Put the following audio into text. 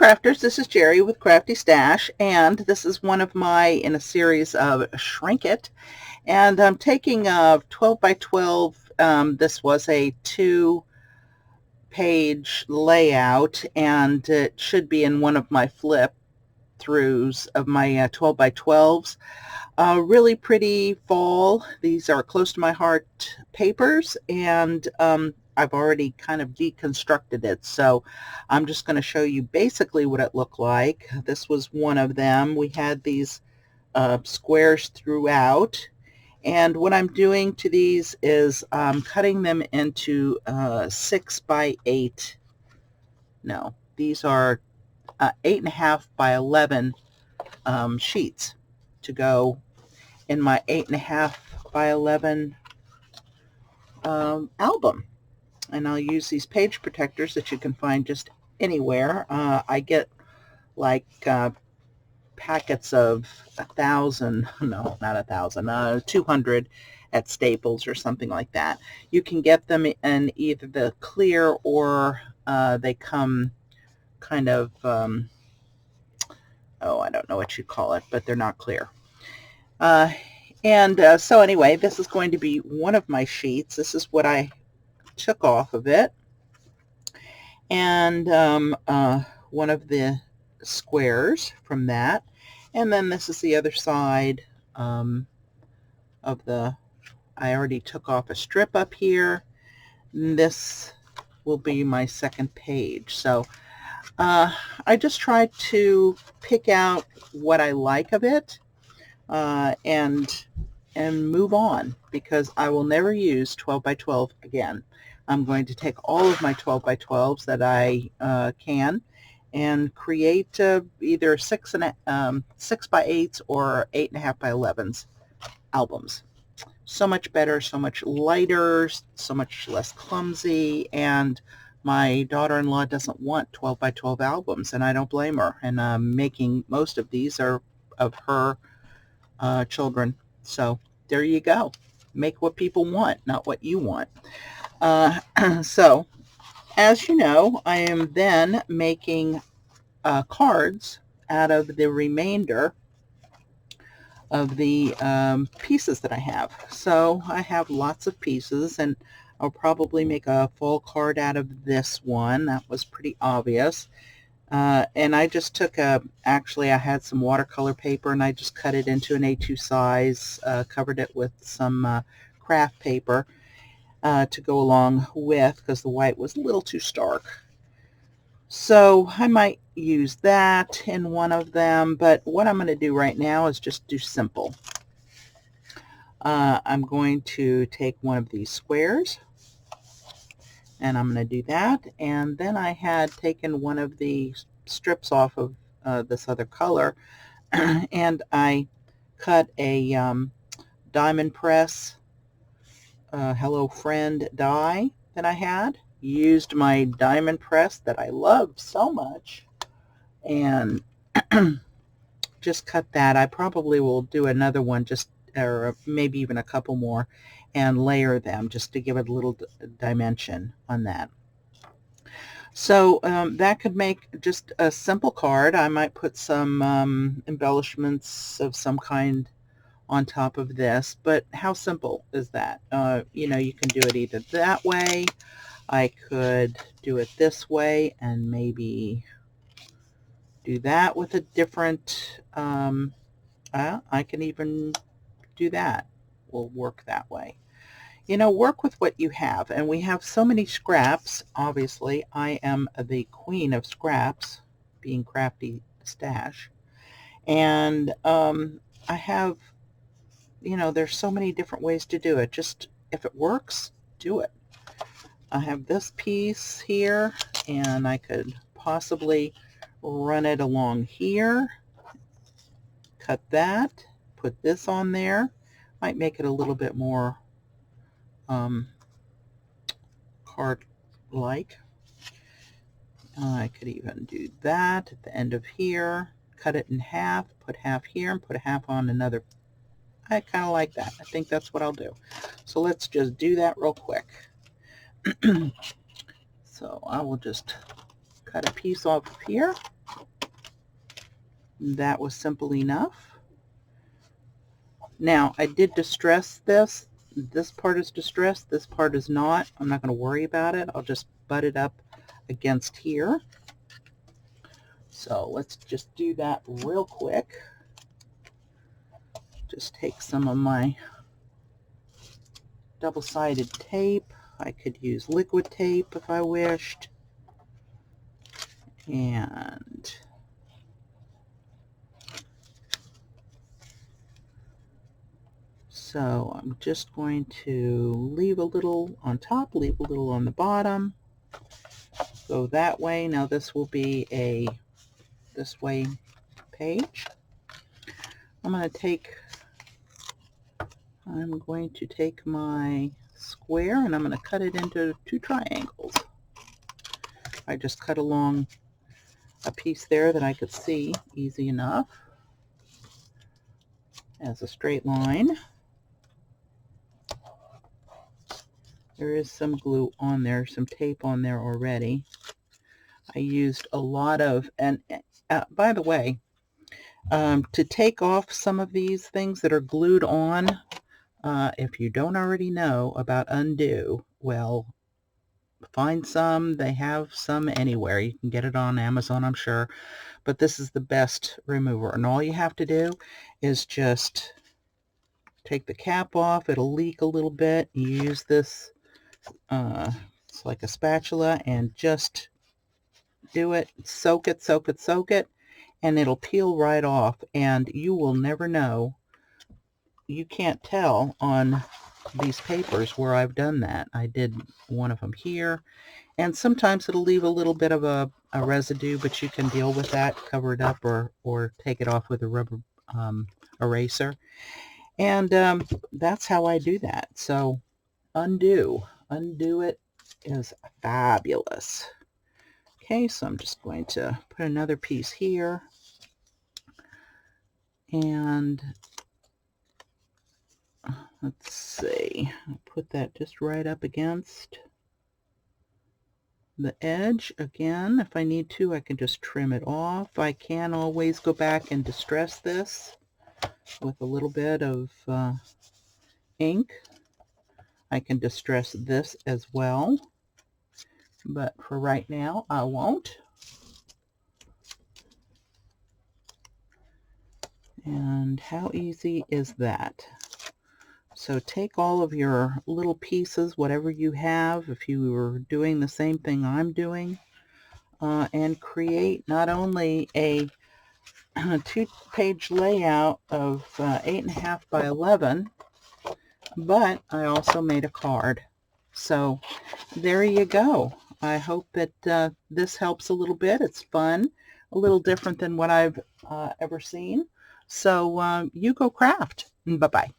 crafters, this is Jerry with Crafty Stash, and this is one of my in a series of Shrink It, and I'm taking a 12 by 12. This was a 2-page layout, and it should be in one of my flip throughs of my 12 by 12s. Really pretty fall. These are close to my heart papers, and I've already kind of deconstructed it, so I'm just going to show you basically what it looked like. This was one of them. We had these squares throughout, and what I'm doing to these is cutting them into 6 by 8. No, these are 8.5 by 11 sheets to go in my 8.5 by 11 album. And I'll use these page protectors that you can find just anywhere. I get like packets of 1,000, no, not 1,000, 200 at Staples or something like that. You can get them in either the clear or they come kind of, oh, I don't know what you call it, but they're not clear. So anyway, this is going to be one of my sheets. This is what I took off of it, and one of the squares from that, and then this is the other side of the, I already took off a strip up here. This will be my second page. So I just tried to pick out what I like of it and move on, because I will never use 12 by 12 again. I'm going to take all of my 12 by 12s that I can and create either 6 by 8s or 8.5 by 11s albums. So much better, so much lighter, so much less clumsy, and my daughter-in-law doesn't want 12 by 12 albums, and I don't blame her. And making most of these are of her children. So there you go. Make what people want, not what you want. So, as you know, I am then making cards out of the remainder of the pieces that I have. So I have lots of pieces, and I'll probably make a fall card out of this one. That was pretty obvious. And I just took actually I had some watercolor paper, and I just cut it into an A2 size, covered it with some craft paper to go along with, because the white was a little too stark. So I might use that in one of them, but what I'm going to do right now is just do simple. I'm going to take one of these squares, and I'm going to do that, and then I had taken one of the strips off of this other color, and I cut a diamond press Hello Friend die that I had. Used my diamond press that I love so much, and just cut that. I probably will do another one, just, or maybe even a couple more, and layer them just to give it a little dimension on that. So that could make just a simple card. I might put some embellishments of some kind on top of this, but how simple is that? You know, you can do it either that way. I could do it this way and maybe do that with a different, I can even do that. Will work that way. You know, work with what you have, and we have so many scraps. Obviously, I am the queen of scraps, being Crafty Stash, and I have, you know, there's so many different ways to do it. Just, if it works, do it. I have this piece here, and I could possibly run it along here, cut that, put this on there. Might make it a little bit more card-like. I could even do that at the end of here, cut it in half, put half here, and put half on another. I kind of like that. I think that's what I'll do. So let's just do that real quick. So I will just cut a piece off of here, That was simple enough. Now, I did distress this. This part is distressed, this part is not. I'm not going to worry about it. I'll just butt it up against here. So let's just do that real quick. Just take some of my double-sided tape. I could use liquid tape if I wished. And so I'm just going to leave a little on top, leave a little on the bottom. Go that way. Now this will be a this way page. I'm going to take my square and I'm going to cut it into 2 triangles. I just cut along a piece there that I could see easy enough as a straight line. There is some glue on there, some tape on there already. I used a lot of, and by the way, to take off some of these things that are glued on, if you don't already know about undo, well, find some. They have some anywhere. You can get it on Amazon, I'm sure, but this is the best remover, and all you have to do is just take the cap off. It'll leak a little bit. You use this, it's like a spatula, and just do it. Soak it, soak it, soak it, and it'll peel right off, and you will never know. You can't tell on these papers where I've done that. I did one of them here, and sometimes it'll leave a little bit of a residue, but you can deal with that, cover it up, or take it off with a rubber eraser. And that's how I do that. So undo it is fabulous. Okay, so I'm just going to put another piece here, and let's see, I'll put that just right up against the edge. Again, if I need to, I can just trim it off. I can always go back and distress this with a little bit of ink. I can distress this as well, but for right now I won't. And how easy is that? So take all of your little pieces, whatever you have, if you were doing the same thing I'm doing, and create not only a 2-page layout of 8.5 by 11, but I also made a card. So there you go. I hope that this helps a little bit. It's fun, a little different than what I've ever seen. So you go craft. Bye-bye.